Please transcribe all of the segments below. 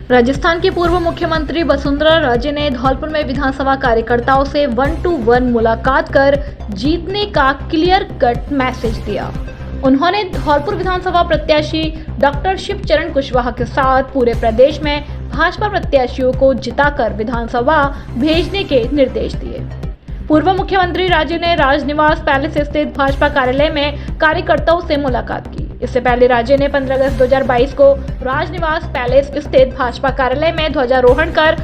राजस्थान की पूर्व मुख्यमंत्री वसुंधरा राजे ने धौलपुर में विधानसभा कार्यकर्ताओं से 1-to-1 मुलाकात कर जीतने का क्लियर कट मैसेज दिया। उन्होंने धौलपुर विधानसभा प्रत्याशी डॉक्टर शिवचरण कुशवाहा के साथ पूरे प्रदेश में भाजपा प्रत्याशियों को जिताकर विधानसभा भेजने के निर्देश दिए। पूर्व मुख्यमंत्री राजे ने राजनिवास पैलेस स्थित भाजपा कार्यालय में कार्यकर्ताओं से मुलाकात की। इससे पहले राजे ने 15 अगस्त 2022 को राजनिवास पैलेस स्थित भाजपा कार्यालय में ध्वजारोहण कर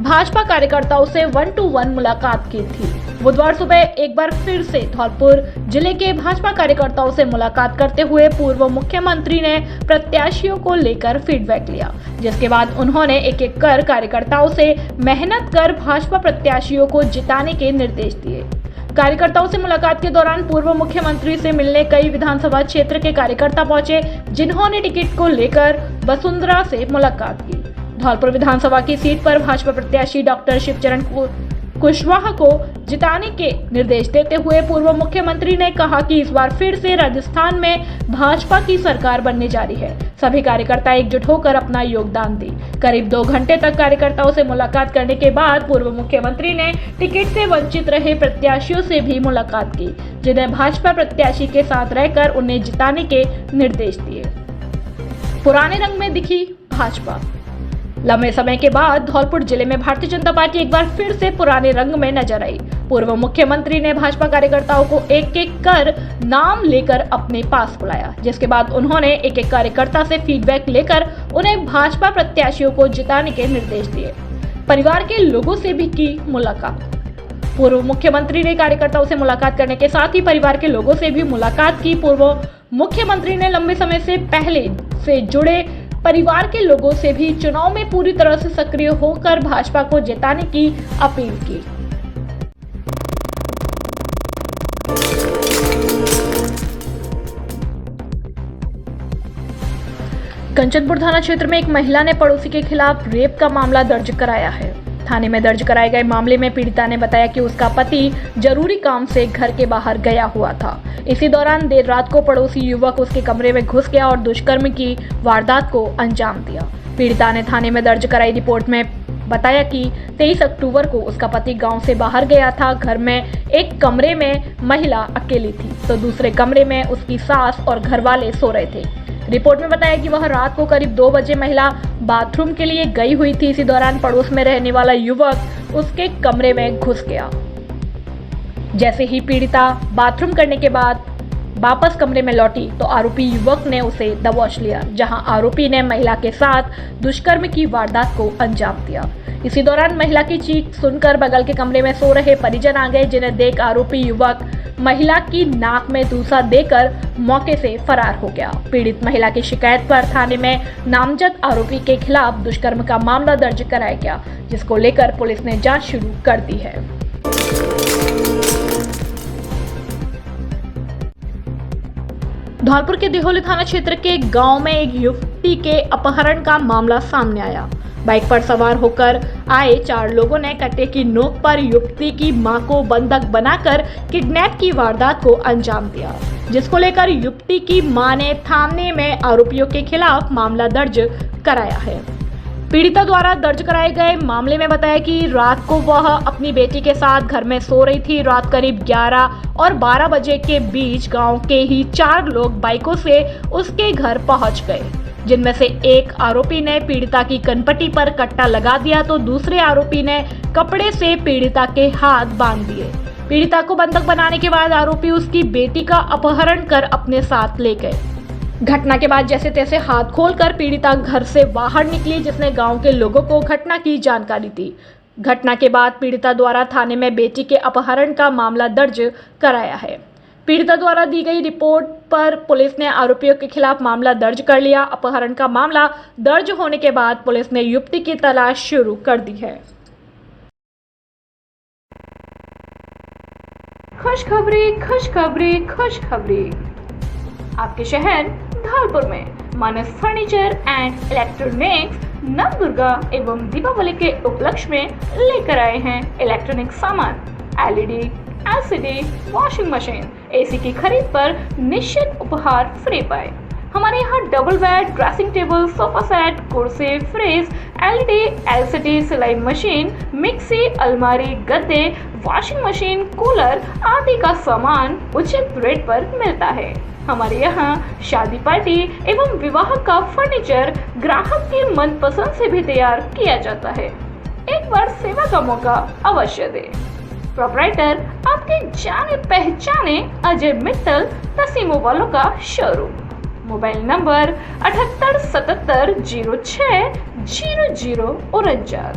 भाजपा कार्यकर्ताओं से 1-to-1 मुलाकात की थी। बुधवार सुबह एक बार फिर से धौलपुर जिले के भाजपा कार्यकर्ताओं से मुलाकात करते हुए पूर्व मुख्यमंत्री ने प्रत्याशियों को लेकर फीडबैक लिया, जिसके बाद उन्होंने एक एक कर कार्यकर्ताओं से मेहनत कर भाजपा प्रत्याशियों को जिताने के निर्देश दिए। कार्यकर्ताओं से मुलाकात के दौरान पूर्व मुख्यमंत्री से मिलने कई विधानसभा क्षेत्र के कार्यकर्ता पहुंचे, जिन्होंने टिकट को लेकर वसुंधरा से मुलाकात की। धौलपुर विधानसभा की सीट पर भाजपा प्रत्याशी डॉक्टर शिवचरण कुशवाहा को जिताने के निर्देश देते हुए पूर्व मुख्यमंत्री ने कहा कि इस बार फिर से राजस्थान में भाजपा की सरकार बनने जा रही है। सभी कार्यकर्ता एकजुट होकर अपना योगदान दें। करीब 2 घंटे तक कार्यकर्ताओं से मुलाकात करने के बाद पूर्व मुख्यमंत्री ने टिकट से वंचित रहे प्रत्याशियों से भी मुलाकात की, जिन्हें भाजपा प्रत्याशी के साथ रहकर उन्हें जिताने के निर्देश दिए। पुराने रंग में दिखी भाजपा। लंबे समय के बाद धौलपुर जिले में भारतीय जनता पार्टी एक बार फिर से पुराने रंग में नजर आई। पूर्व मुख्यमंत्री ने भाजपा कार्यकर्ताओं को एक एक कर नाम लेकर अपने पास बुलाया, जिसके बाद उन्होंने एक एक कार्यकर्ता से फीडबैक लेकर उन्हें भाजपा प्रत्याशियों को जिताने के निर्देश दिए। परिवार के लोगों से भी की मुलाकात। पूर्व मुख्यमंत्री ने कार्यकर्ताओं से मुलाकात करने के साथ ही परिवार के लोगों से भी मुलाकात की। पूर्व मुख्यमंत्री ने लंबे समय से पहले से जुड़े परिवार के लोगों से भी चुनाव में पूरी तरह से सक्रिय होकर भाजपा को जिताने की अपील की। कंचनपुर थाना क्षेत्र में एक महिला ने पड़ोसी के खिलाफ रेप का मामला दर्ज कराया है। थाने में दर्ज कराए गए मामले में पीड़िता ने बताया कि उसका पति जरूरी काम से घर के बाहर गया हुआ था। इसी दौरान देर रात को पड़ोसी युवक उसके कमरे में घुस गया और दुष्कर्म की वारदात को अंजाम दिया। पीड़िता ने थाने में दर्ज कराई रिपोर्ट में बताया कि 23 अक्टूबर को उसका पति गांव से बाहर गया था। घर में एक कमरे में महिला अकेली थी तो दूसरे कमरे में उसकी सास और घरवाले सो रहे थे। रिपोर्ट में बताया कि वह रात को करीब 2 बजे महिला बाथरूम के लिए गई हुई थी। इसी दौरान पड़ोस में रहने वाला युवक उसके कमरे में घुस गया। जैसे ही पीड़िता बाथरूम करने के बाद वापस कमरे में लौटी तो आरोपी युवक ने उसे दबोच लिया, जहां आरोपी ने महिला के साथ दुष्कर्म की वारदात को अंजाम दिया। इसी दौरान महिला की चीख सुनकर बगल के कमरे में सो रहे परिजन आ गए, जिन्हें देख आरोपी युवक महिला की नाक में दूसा देकर मौके से फरार हो गया। पीड़ित महिला की शिकायत पर थाने में नामजद आरोपी के खिलाफ दुष्कर्म का मामला दर्ज कराया गया, जिसको लेकर पुलिस ने जांच शुरू कर दी है। धौलपुर के दिहोली थाना क्षेत्र के गांव में एक युवती के अपहरण का मामला सामने आया। बाइक पर सवार होकर आए 4 लोगों ने कट्टे की नोक पर युवती की मां को बंधक बनाकर किडनैप की वारदात को अंजाम दिया, जिसको लेकर युवती की मां ने थाने में आरोपियों के खिलाफ मामला दर्ज कराया है। पीड़िता द्वारा दर्ज कराए गए मामले में बताया कि रात को वह अपनी बेटी के साथ घर में सो रही थी। रात करीब 11 और 12 बजे के बीच गांव के ही 4 लोग बाइकों से उसके घर पहुंच गए, जिनमें से एक आरोपी ने पीड़िता की कनपट्टी पर कट्टा लगा दिया तो दूसरे आरोपी ने कपड़े से पीड़िता के हाथ बांध दिए। पीड़िता को बंधक बनाने के बाद आरोपी उसकी बेटी का अपहरण कर अपने साथ ले गए। घटना के बाद जैसे तैसे हाथ खोलकर पीड़िता घर से बाहर निकली, जिसने गांव के लोगों को घटना की जानकारी दी। घटना के बाद पीड़िता द्वारा थाने में बेटी के अपहरण का मामला दर्ज कराया है। पीड़िता द्वारा दी गई रिपोर्ट पर पुलिस ने आरोपियों के खिलाफ मामला दर्ज कर लिया। अपहरण का मामला दर्ज होने के बाद पुलिस ने युवती की तलाश शुरू कर दी है। खुशखबरी, खुशखबरी, खुशखबरी। आपके शहर धौलपुर में मानस फर्नीचर एंड इलेक्ट्रॉनिक्स नवदुर्गा एवं दीपावली के उपलक्ष्य में लेकर आए हैं इलेक्ट्रॉनिक सामान, LED, LCD, washing machine, AC की खरीद पर निश्चित उपहार फ्री पाए। हमारे यहाँ double bed, dressing table, sofa set, कुर्सी, फ्रिज, एलईडी, एलसीडी, सिलाई मशीन, मिक्सी, अलमारी, गद्दे, वॉशिंग मशीन, कूलर आदि का सामान उचित रेट पर मिलता है। हमारे यहाँ शादी पार्टी एवं विवाह का फर्नीचर ग्राहक के मनपसंद से भी तैयार किया जाता है। एक बार सेवा का मौका अवश्य दें। प्रोपराइटर आपके जाने पहचाने अजय मित्तल, तसीमो वालों का शोरूम। Mobile number 7877060049।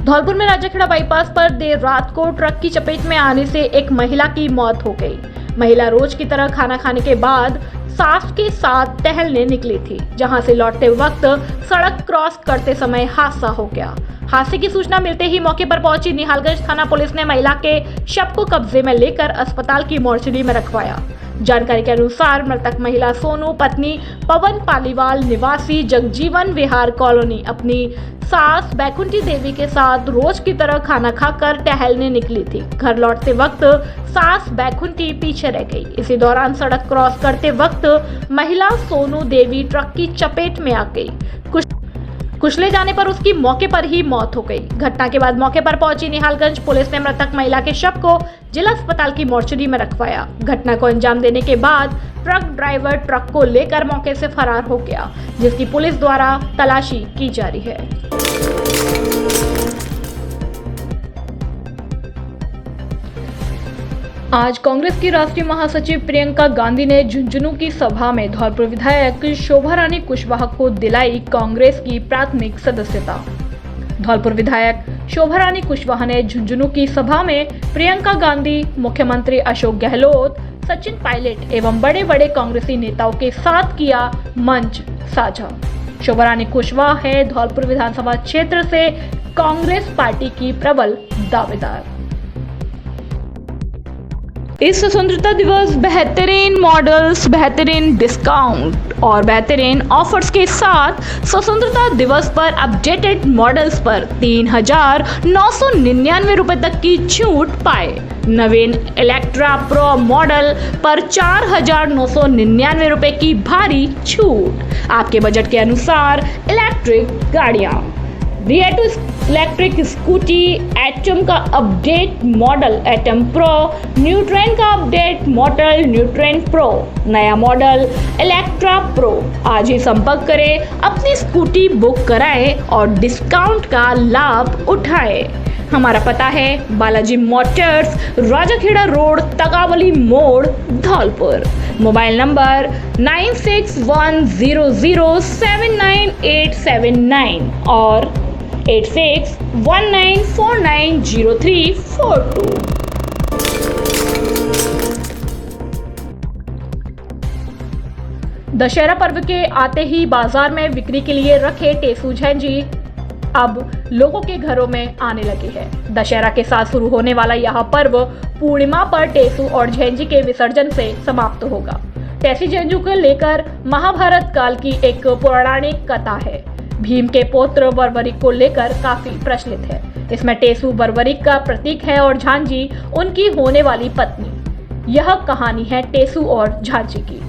धौलपुर में राजाखेड़ा बाईपास पर देर रात को ट्रक की चपेट में आने से एक महिला की मौत हो गई। महिला रोज की तरह खाना खाने के बाद सास के साथ टहलने निकली थी, जहां से लौटते वक्त सड़क क्रॉस करते समय हादसा हो गया। हादसे की सूचना मिलते ही मौके पर पहुंची निहालगंज थाना पुलिस ने महिला के शव को कब्जे में लेकर अस्पताल की मोर्चरी में रखवाया। जानकारी के अनुसार मृतक महिला सोनू पत्नी पवन पालीवाल निवासी जगजीवन विहार कॉलोनी अपनी सास बैकुंठी देवी के साथ रोज की तरह खाना खाकर टहलने निकली थी। घर लौटते वक्त सास बैकुंठी पीछे रह गई। इसी दौरान सड़क क्रॉस करते वक्त महिला सोनू देवी ट्रक की चपेट में आ गई। कुचले जाने पर उसकी मौके पर ही मौत हो गई। घटना के बाद मौके पर पहुंची निहालगंज पुलिस ने मृतक महिला के शव को जिला अस्पताल की मोर्चरी में रखवाया। घटना को अंजाम देने के बाद ट्रक ड्राइवर ट्रक को लेकर मौके से फरार हो गया, जिसकी पुलिस द्वारा तलाशी की जा रही है। आज कांग्रेस की राष्ट्रीय महासचिव प्रियंका गांधी ने झुंझुनू की सभा में धौलपुर विधायक शोभा रानी कुशवाहा को दिलाई कांग्रेस की प्राथमिक सदस्यता। धौलपुर विधायक शोभा रानी कुशवाहा ने झुंझुनू की सभा में प्रियंका गांधी, मुख्यमंत्री अशोक गहलोत, सचिन पायलट एवं बड़े बड़े कांग्रेसी नेताओं के साथ किया मंच साझा। शोभा रानी कुशवाहा है धौलपुर विधानसभा क्षेत्र से कांग्रेस पार्टी की प्रबल दावेदार। इस स्वतंत्रता दिवस बेहतरीन मॉडल्स, बेहतरीन डिस्काउंट और बेहतरीन ऑफर्स के साथ स्वतंत्रता दिवस पर अपडेटेड मॉडल्स पर 3,999 रुपए तक की छूट पाए। नवीन इलेक्ट्रा प्रो मॉडल पर 4,999 रुपए की भारी छूट। आपके बजट के अनुसार इलेक्ट्रिक गाड़ियां। रिएटो इलेक्ट्रिक स्कूटी एटम का अपडेट मॉडल एटम प्रो, न्यूट्रेन का अपडेट मॉडल न्यूट्रेन प्रो, नया मॉडल इलेक्ट्रा प्रो। आज ही संपर्क करें, अपनी स्कूटी बुक कराएं और डिस्काउंट का लाभ उठाएं। हमारा पता है बालाजी मोटर्स, राजाखेड़ा रोड, तगावली मोड़, धौलपुर। मोबाइल नंबर 9610079879 और 8619490342। दशहरा पर्व के आते ही बाजार में बिक्री के लिए रखे टेसू झेंजी अब लोगों के घरों में आने लगे हैं। दशहरा के साथ शुरू होने वाला यह पर्व पूर्णिमा पर टेसू और झेंजी के विसर्जन से समाप्त होगा। टेसी झेंजू को लेकर महाभारत काल की एक पौराणिक कथा है। भीम के पौत्र बर्बरिक को लेकर काफी प्रचलित है। इसमें टेसू बर्बरिक का प्रतीक है और झांझी उनकी होने वाली पत्नी। यह कहानी है टेसू और झांझी की।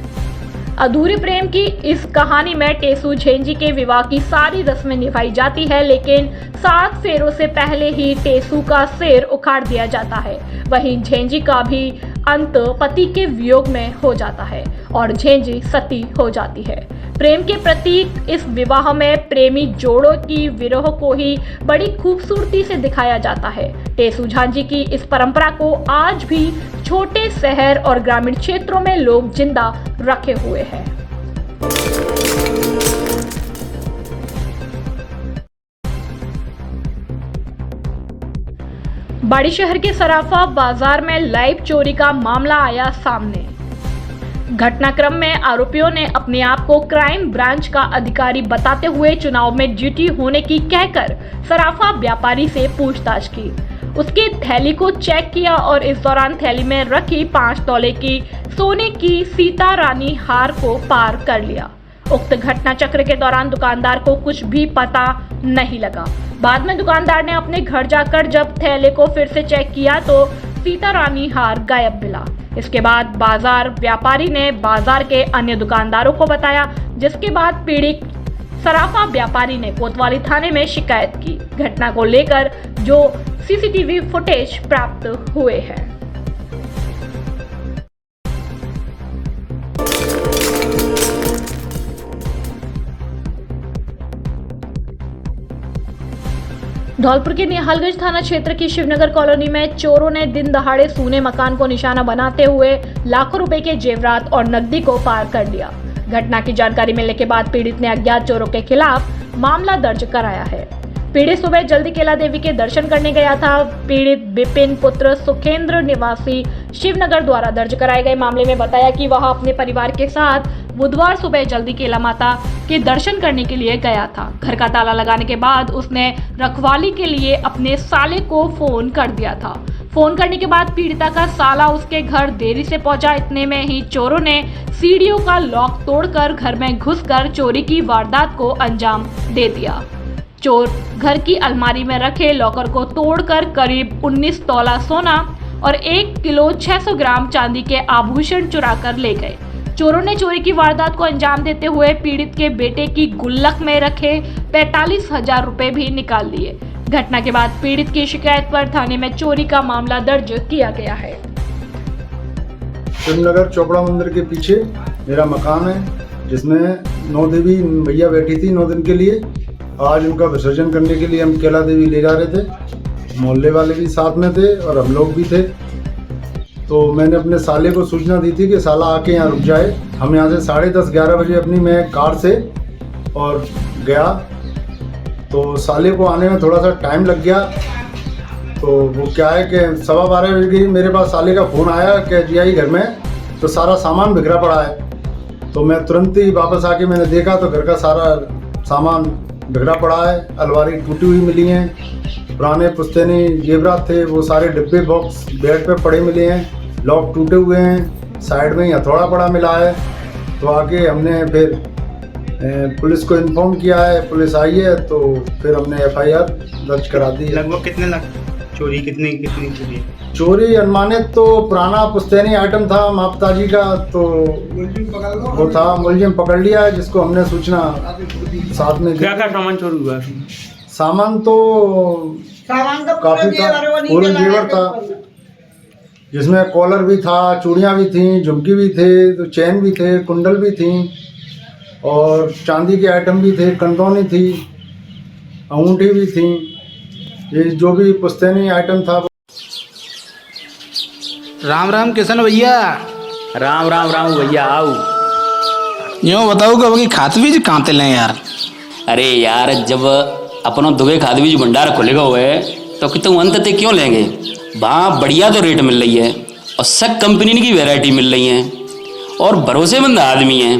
अधूरे प्रेम की इस कहानी में टेसू झेंजी के विवाह की सारी रस्में निभाई जाती है, लेकिन 7 फेरों से पहले ही टेसू का सिर उखाड़ दिया जाता है। वहीं झेंजी का भी अंत पति के वियोग में हो जाता है और झेंजी सती हो जाती है। प्रेम के प्रतीक इस विवाह में प्रेमी जोड़ों की विरह को ही बड़ी खूबसूरती से दिखाया जाता है। टेसू झांझी की इस परंपरा को आज भी छोटे शहर और ग्रामीण क्षेत्रों में लोग जिंदा रखे हुए हैं। बाड़ी शहर के सराफा बाजार में लाइव चोरी का मामला आया सामने। घटनाक्रम में आरोपियों ने अपने आप को क्राइम ब्रांच का अधिकारी बताते हुए चुनाव में ड्यूटी होने की कहकर सराफा व्यापारी से पूछताछ की। उसकी थैली को चेक किया और इस दौरान थैली में रखी 5 तोले की सोने की सीता रानी हार को पार कर लिया। उक्त घटना चक्र के दौरान दुकानदार को कुछ भी पता नहीं लगा। बाद में दुकानदार ने अपने घर जाकर जब थैले को फिर से चेक किया तो सीता रानी हार गायब मिला। इसके बाद बाजार व्यापारी ने बाजार के अन्य दुकानदारों को बताया, जिसके बाद पीड़ित सराफा व्यापारी ने कोतवाली थाने में शिकायत की। घटना को लेकर जो सीसीटीवी फुटेज प्राप्त हुए हैं। धौलपुर के निहालगंज थाना क्षेत्र की शिवनगर कॉलोनी में चोरों ने दिन दहाड़े सूने मकान को निशाना बनाते हुए लाखों रुपए के जेवरात और नकदी को पार कर लिया। घटना की जानकारी मिलने के बाद पीड़ित ने अज्ञात चोरों के खिलाफ मामला दर्ज कराया है। पीड़ित सुबह जल्दी केला देवी के दर्शन करने गया था। पीड़ित विपिन पुत्र सुखेंद्र निवासी शिवनगर द्वारा दर्ज कराए गए मामले में बताया कि वह अपने परिवार के साथ बुधवार सुबह जल्दी केला माता के दर्शन करने के लिए गया था। घर का ताला लगाने के बाद उसने रखवाली के लिए अपने साले को फोन कर दिया था। फोन करने के बाद पीड़िता का साला उसके घर देरी से पहुंचा। इतने में ही चोरों ने सीढ़ियों का लॉक तोड़कर घर में घुसकर चोरी की वारदात को अंजाम दे दिया। चोर घर की अलमारी में रखे लॉकर को तोड़कर करीब 19 तोला सोना और 1 किलो 600 ग्राम चांदी के आभूषण चुरा कर ले गए। चोरों ने चोरी की वारदात को अंजाम देते हुए पीड़ित के बेटे की गुल्लक में रखे 45,000 रुपए भी निकाल लिए। घटना के बाद पीड़ित की शिकायत पर थाने में चोरी का मामला दर्ज किया गया है। शिवनगर चोपड़ा मंदिर के पीछे मेरा मकान है, जिसमें 9 देवी मैया बैठी थी 9 दिन के लिए। आज उनका विसर्जन करने के लिए हम केला देवी ले जा रहे थे। मोहल्ले वाले भी साथ में थे और हम लोग भी थे। तो मैंने अपने साले को सूचना दी थी कि साला आके यहाँ रुक जाए। हम यहाँ से 10:30-11 बजे अपनी मैं कार से और गया, तो साले को आने में थोड़ा सा टाइम लग गया। तो वो क्या है कि 12:15 बज गई, मेरे पास साले का फ़ोन आया कि जी आई घर में तो सारा सामान बिखरा पड़ा है। तो मैं तुरंत ही वापस आके मैंने देखा तो घर का सारा सामान बिखरा पड़ा है। अलमारी टूटी हुई मिली हैं, पुराने पुश्तैनी जेवरात थे वो सारे डिब्बे बॉक्स बेड पे पड़े मिले हैं, लॉक टूटे हुए हैं, साइड में ही हथौड़ा पड़ा मिला है। तो आके हमने फिर पुलिस को इन्फॉर्म किया है, पुलिस आई है तो फिर हमने FIR दर्ज करा दी। लगभग कितने लाख चोरी कितनी चोरी? चोरी अनुमानित तो पुराना पुश्तैनी आइटम था मापताजी का, तो वो था मुलजिम पकड़ लिया है, जिसको हमने सूचना साथ में। क्या क्या सामान चोरी हुआ? सामान तो काफी था, पूरा जेवर था, जिसमें कॉलर भी था, चूड़ियाँ भी थी, झुमकी भी थे, तो चैन भी थे, कुंडल भी थी और चांदी के आइटम भी थे, कंदौनी थी, अंगूठी भी थी। ये जो भी पुश्तैनी आइटम था। राम राम किशन भैया। राम राम राम भैया आओ। यूँ बताओ कि अभी खाद बीज कहाँ ते लें यार? अरे यार जब अपना दुबे खाद बीज भंडार खुलेगा हुए तो कि तुम अंत तक क्यों लेंगे? वहाँ बढ़िया तो रेट मिल रही है और सब कंपनी की वैरायटी मिल रही है और भरोसेमंद आदमी है।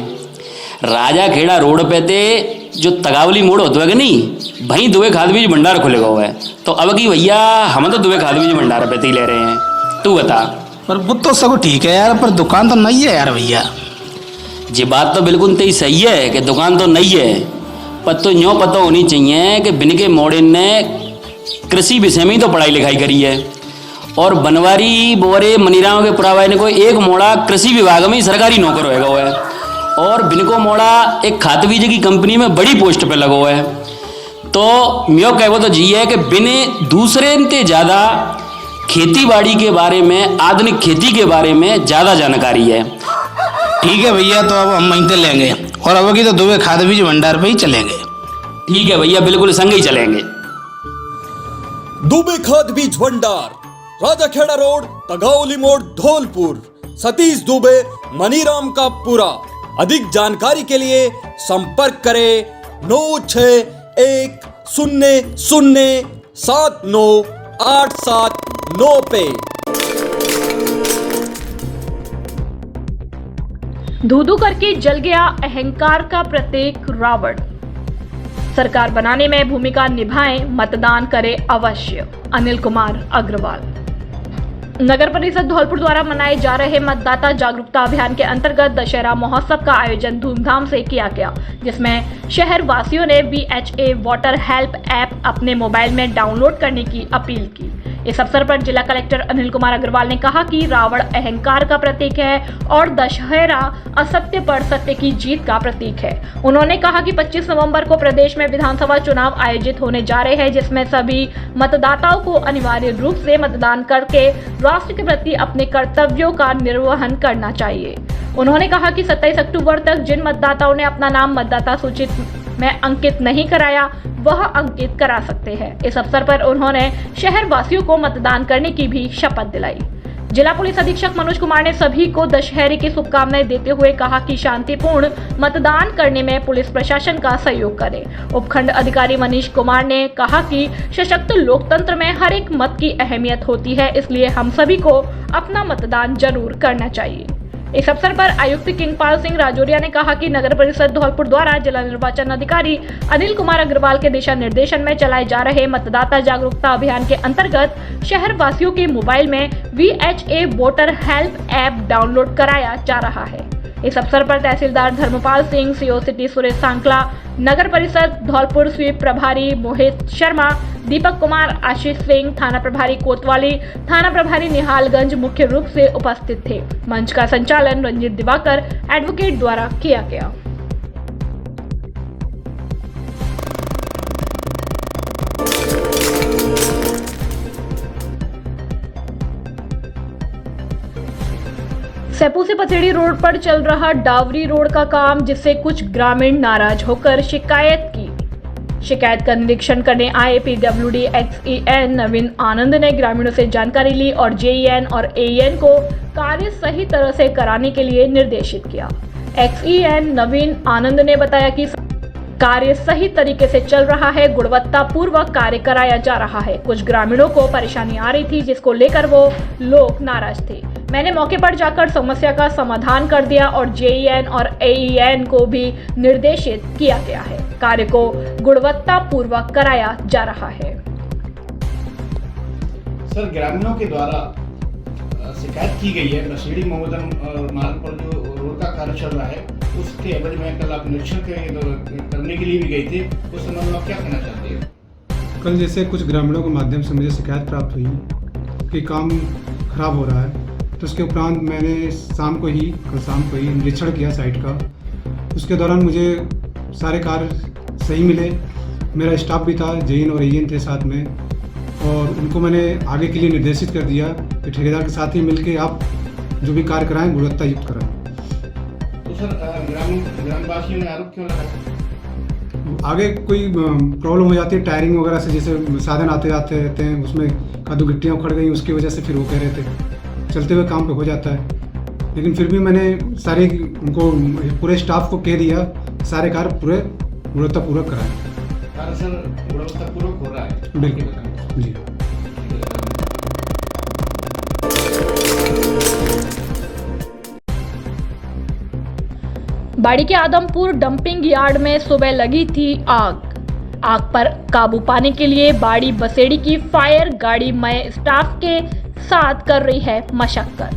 राजा खेड़ा रोड पे थे जो तगावली मोड़ होता है कि नहीं, वहीं दुबे खाद बीज भंडार खुलेगा हुआ है। तो अब की भैया हम तो दुबे खाद बीज भंडार पे ही ले रहे हैं। तू बता। पर वो तो सब ठीक है यार, पर दुकान तो नहीं है यार भैया। जी बात तो बिल्कुल तेरी सही है कि दुकान तो नहीं है, पर तो यूँ पता होनी चाहिए कि बिनके मॉडर्न ने कृषि विषय में ही तो पढ़ाई लिखाई करी है और बनवारी बोरे मनीराम के पुरावाई ने कोई एक मोड़ा कृषि विभाग में ही सरकारी नौकर होएगा हुआ है और बिनको मोड़ा एक खाद बीज की कंपनी में बड़ी पोस्ट पे लगा हुआ है। तो म्यो कहवो तो जी है कि बिने दूसरे से ज़्यादा खेती बाड़ी के बारे में, आधुनिक खेती के बारे में ज़्यादा जानकारी है। ठीक है भैया, तो अब हम वहीं से लेंगे और अब की तो दुबे खाद बीज भंडार पे ही चलेंगे। ठीक है भैया, बिल्कुल संग ही चलेंगे। दुबे खाद बीज भंडार, राजा खेड़ा रोड, तगावली मोड़, धौलपुर। सतीश दुबे, मनीराम का पूरा। अधिक जानकारी के लिए संपर्क करें 9610079879 पे। धू-धू करके जल गया अहंकार का प्रतीक रावण। सरकार बनाने में भूमिका निभाएं, मतदान करें अवश्य। अनिल कुमार अग्रवाल। नगर परिषद धौलपुर द्वारा मनाए जा रहे मतदाता जागरूकता अभियान के अंतर्गत दशहरा महोत्सव का आयोजन धूमधाम से किया गया, जिसमें शहर वासियों ने BHA वोटर हेल्प ऐप अपने मोबाइल में डाउनलोड करने की अपील की। इस अवसर पर जिला कलेक्टर अनिल कुमार अग्रवाल ने कहा कि रावण अहंकार का प्रतीक है और दशहरा असत्य पर सत्य की जीत का प्रतीक है। उन्होंने कहा कि 25 नवंबर को प्रदेश में विधानसभा चुनाव आयोजित होने जा रहे हैं, जिसमें सभी मतदाताओं को अनिवार्य रूप से मतदान करके राष्ट्र के प्रति अपने कर्तव्यों का निर्वहन करना चाहिए। उन्होंने कहा कि 27 अक्टूबर तक जिन मतदाताओं ने अपना नाम मतदाता सूची में अंकित नहीं कराया, वह अंकित करा सकते हैं। इस अवसर पर उन्होंने शहर वासियों को मतदान करने की भी शपथ दिलाई। जिला पुलिस अधीक्षक मनोज कुमार ने सभी को दशहरे की शुभकामनाएं देते हुए कहा कि शांतिपूर्ण मतदान करने में पुलिस प्रशासन का सहयोग करें। उपखंड अधिकारी मनीष कुमार ने कहा कि सशक्त लोकतंत्र में हर एक मत की अहमियत होती है, इसलिए हम सभी को अपना मतदान जरूर करना चाहिए। इस अवसर पर आयुक्त किंगपाल सिंह राजौरिया ने कहा कि नगर परिषद धौलपुर द्वारा जिला निर्वाचन अधिकारी अनिल कुमार अग्रवाल के दिशा निर्देशन में चलाए जा रहे मतदाता जागरूकता अभियान के अंतर्गत शहर वासियों के मोबाइल में BHA voter help app download कराया जा रहा है। इस अवसर पर तहसीलदार धर्मपाल सिंह, CO सिटी सुरेश सांकला, नगर परिषद धौलपुर स्वीप प्रभारी मोहित शर्मा, दीपक कुमार, आशीष सिंह, थाना प्रभारी कोतवाली, थाना प्रभारी निहालगंज मुख्य रूप से उपस्थित थे। मंच का संचालन रंजीत दिवाकर एडवोकेट द्वारा किया गया। सेपू से पथेड़ी रोड पर चल रहा डावरी रोड का काम, जिससे कुछ ग्रामीण नाराज होकर शिकायत का निरीक्षण करने आए। PWD XEN नवीन आनंद ने ग्रामीणों से जानकारी ली और JEN और AEN को कार्य सही तरह से कराने के लिए निर्देशित किया। XEN नवीन आनंद ने बताया कि कार्य सही तरीके से चल रहा है, गुणवत्तापूर्वक कार्य कराया जा रहा है। कुछ ग्रामीणों को परेशानी आ रही थी, जिसको लेकर वो लोग नाराज थे। मैंने मौके पर जाकर समस्या का समाधान कर दिया और JEN और AEN को भी निर्देशित किया गया है। कार्य को गुणवत्तापूर्वक कराया जा रहा है। सर, ग्रामीणों के द्वारा शिकायत की गई है बसेड़ी मोहम्मदन मार्ग पर जो रोड का कार्य चल रहा है, उसके एवज में कल आप निरीक्षण करने के लिए भी गए थे। उस संबंध में आप क्या कहना चाहते हैं? कल जैसे कुछ ग्रामीणों के माध्यम से मुझे शिकायत प्राप्त हुई कि काम खराब हो रहा है, तो उसके उपरांत मैंने कल शाम को ही निरीक्षण किया साइट का। उसके दौरान मुझे सारे कार्य सही मिले। मेरा स्टाफ भी था, JEN और AEN थे साथ में, और उनको मैंने आगे के लिए निर्देशित कर दिया कि ठेकेदार के साथ ही मिलकर आप जो भी कार्य कराएं गुणवत्ता युक्त कराएं। तो सर, ग्रामवासियों ने आरोप क्यों लगाया? आगे कोई प्रॉब्लम हो जाती है टायरिंग वगैरह से, जैसे साधन आते जाते रहते हैं, उसमें कादू गिट्टियाँ उखड़ गई, उसकी वजह से फिर वो कह रहे थे चलते हुए काम पे हो जाता है। लेकिन फिर भी मैंने सारे उनको पूरे स्टाफ को कह दिया सारे कार्य पूरे गुणवत्तापूर्वक कराएं। कार्य सर गुणवत्तापूर्वक हो रहा है? बिल्कुल जी। बाड़ी के आदमपुर डंपिंग यार्ड में सुबह लगी थी आग पर काबू पाने के लिए बाड़ी बसेड़ी की फायर गाड़ी मय स्टाफ के साथ कर रही है मशक्कत।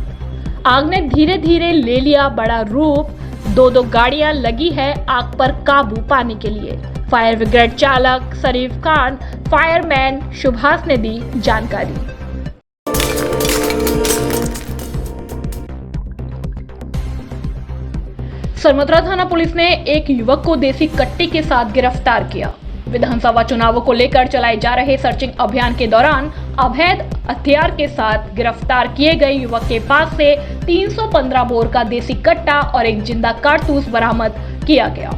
आग ने धीरे धीरे ले लिया बड़ा रूप। 2 गाड़ियां लगी है आग पर काबू पाने के लिए। फायर ब्रिगेड चालक शरीफ खान, फायरमैन सुभाष ने दी जानकारी। सरमतरा थाना पुलिस ने एक युवक को देसी कट्टे के साथ गिरफ्तार किया। विधानसभा चुनावों को लेकर चलाए जा रहे सर्चिंग अभियान के दौरान अवैध हथियार के साथ गिरफ्तार किए गए युवक के पास से 315 बोर का देसी कट्टा और एक जिंदा कारतूस बरामद किया गया।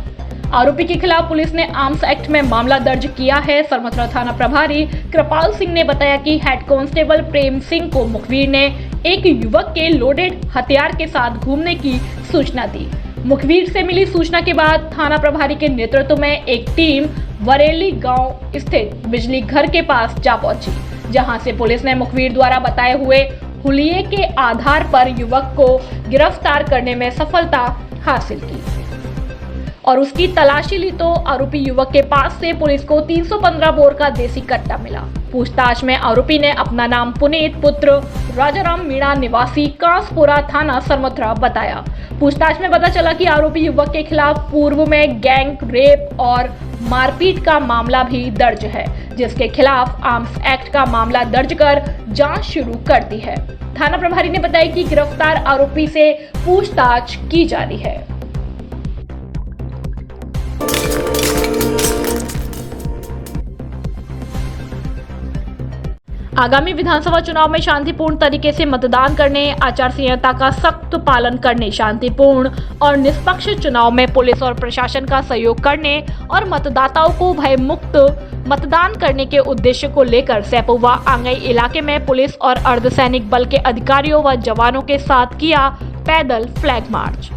आरोपी के खिलाफ पुलिस ने आर्म्स एक्ट में मामला दर्ज किया है। सरमतरा थाना प्रभारी कृपाल सिंह ने बताया कि हेड कांस्टेबल प्रेम सिंह को मुखबिर ने एक युवक के लोडेड हथियार के साथ घूमने की सूचना दी। मुखबिर से मिली सूचना के बाद थाना प्रभारी के नेतृत्व में एक टीम वरेली गांव स्थित बिजली घर के पास जा पहुंची, जहां से पुलिस ने मुखबिर द्वारा बताए हुए हुलिये के आधार पर युवक को गिरफ्तार करने में सफलता हासिल की और उसकी तलाशी ली तो आरोपी युवक के पास से पुलिस को 315 बोर का देसी कट्टा मिला। पूछताछ में आरोपी ने अपना नाम पुनीत पुत्र राजाराम मीणा निवासी कांसपुरा थाना सरमथुरा बताया। पूछताछ में पता चला कि आरोपी युवक के खिलाफ पूर्व में गैंग रेप और मारपीट का मामला भी दर्ज है, जिसके खिलाफ आर्म्स एक्ट का मामला दर्ज कर जांच शुरू कर दी है। थाना प्रभारी ने बताया कि गिरफ्तार आरोपी से पूछताछ की जा रही है। आगामी विधानसभा चुनाव में शांतिपूर्ण तरीके से मतदान करने, आचार संहिता का सख्त पालन करने, शांतिपूर्ण और निष्पक्ष चुनाव में पुलिस और प्रशासन का सहयोग करने और मतदाताओं को भयमुक्त मतदान करने के उद्देश्य को लेकर सैपू व आंगई इलाके में पुलिस और अर्धसैनिक बल के अधिकारियों व जवानों के साथ किया पैदल फ्लैग मार्च।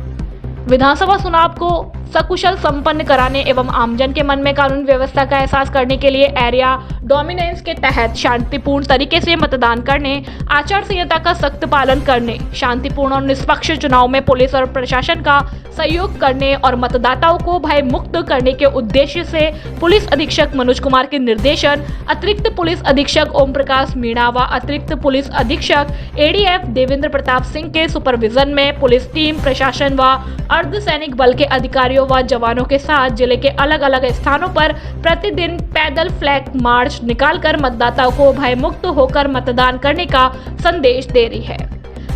विधानसभा चुनाव को सकुशल संपन्न कराने एवं आमजन के मन में कानून व्यवस्था का एहसास करने के लिए एरिया डोमिनेंस के तहत शांतिपूर्ण तरीके से मतदान करने, आचार संहिता का सख्त पालन करने, शांतिपूर्ण और निष्पक्ष चुनाव में पुलिस और प्रशासन का सहयोग करने और मतदाताओं को भय मुक्त करने के उद्देश्य से पुलिस अधीक्षक मनोज कुमार के निर्देशन, अतिरिक्त पुलिस अधीक्षक ओम प्रकाश मीणा व अतिरिक्त पुलिस अधीक्षक एडीएफ देवेंद्र प्रताप सिंह के सुपरविजन में पुलिस टीम, प्रशासन व अर्धसैनिक बल के अधिकारियों व जवानों के साथ जिले के अलग अलग स्थानों पर प्रतिदिन पैदल फ्लैग मार्च निकालकर मतदाताओं को भयमुक्त होकर मतदान करने का संदेश दे रही है।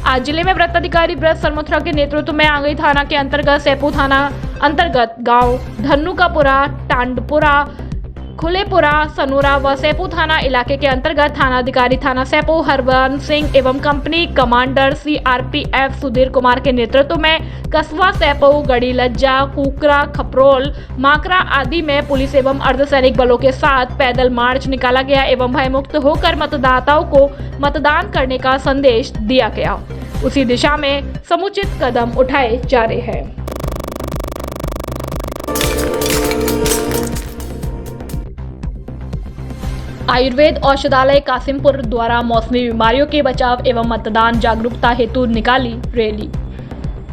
आज जिले में वृत्त अधिकारी ब्रज सरमथुरा के नेतृत्व में आंगई थाना के अंतर्गत सैपू थाना अंतर्गत गांव धन्नुकापुरा, टांडपुरा, खुलेपुरा, सनूरा व सैपू थाना इलाके के अंतर्गत थानाधिकारी थाना सैपू हरबंस सिंह एवं company commander CRPF Sudhir Kumar के नेतृत्व में कस्बा सैपू, गड़ी लज्जा, कुकरा, खपरोल, माकरा आदि में पुलिस एवं अर्धसैनिक बलों के साथ पैदल मार्च निकाला गया एवं भयमुक्त होकर मतदाताओं को मतदान करने का संदेश दिया गया। उसी दिशा में समुचित कदम उठाए जा रहे हैं। आयुर्वेद औषधालय कासिमपुर द्वारा मौसमी बीमारियों के बचाव एवं मतदान जागरूकता हेतु निकाली रैली।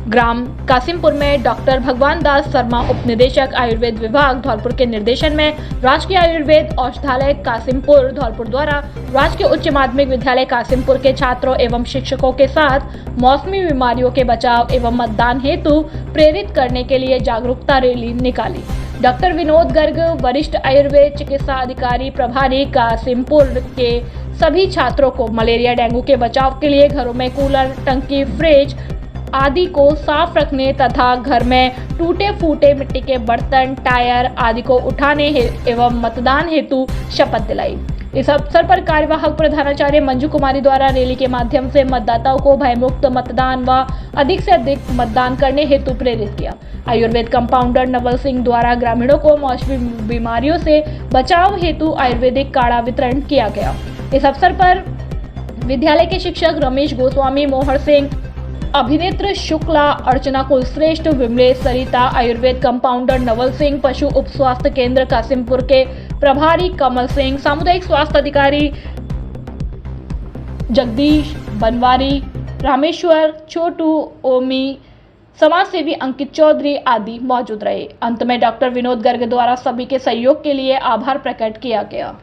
ग्राम कासिमपुर में डॉक्टर भगवान दास शर्मा, उप निदेशक आयुर्वेद विभाग धौलपुर के निर्देशन में राजकीय आयुर्वेद औषधालय कासिमपुर धौलपुर द्वारा राजकीय उच्च माध्यमिक विद्यालय कासिमपुर के छात्रों एवं शिक्षकों के साथ मौसमी बीमारियों के बचाव एवं मतदान हेतु प्रेरित करने के लिए जागरूकता रैली निकाली। डॉक्टर विनोद गर्ग, वरिष्ठ आयुर्वेद चिकित्सा अधिकारी प्रभारी कासिमपुर के सभी छात्रों को मलेरिया डेंगू के बचाव के लिए घरों में कूलर, टंकी, फ्रिज आदि को साफ रखने तथा घर में टूटे फूटे मिट्टी के बर्तन, टायर आदि को उठाने एवं मतदान हेतु शपथ दिलाई। इस अवसर पर कार्यवाहक प्रधानाचार्य मंजू कुमारी द्वारा रैली के माध्यम से मतदाताओं को भयमुक्त मतदान व अधिक से अधिक मतदान करने हेतु प्रेरित किया। आयुर्वेद कंपाउंडर नवल सिंह द्वारा ग्रामीणों को मौसमी बीमारियों से बचाव हेतु आयुर्वेदिक काढ़ा वितरण किया गया। इस अवसर पर विद्यालय के शिक्षक रमेश गोस्वामी, मोहर सिंह, अभिनेत्र शुक्ला, अर्चना कुलश्रेष्ठ, विमलेश, सरिता, आयुर्वेद कंपाउंडर नवल सिंह, पशु उप स्वास्थ्य केंद्र कासिमपुर के प्रभारी कमल सिंह, सामुदायिक स्वास्थ्य अधिकारी जगदीश, बनवारी, रामेश्वर, छोटू, ओमी, समाज सेवी अंकित चौधरी आदि मौजूद रहे। अंत में डॉक्टर विनोद गर्ग द्वारा सभी के सहयोग के लिए आभार प्रकट किया गया।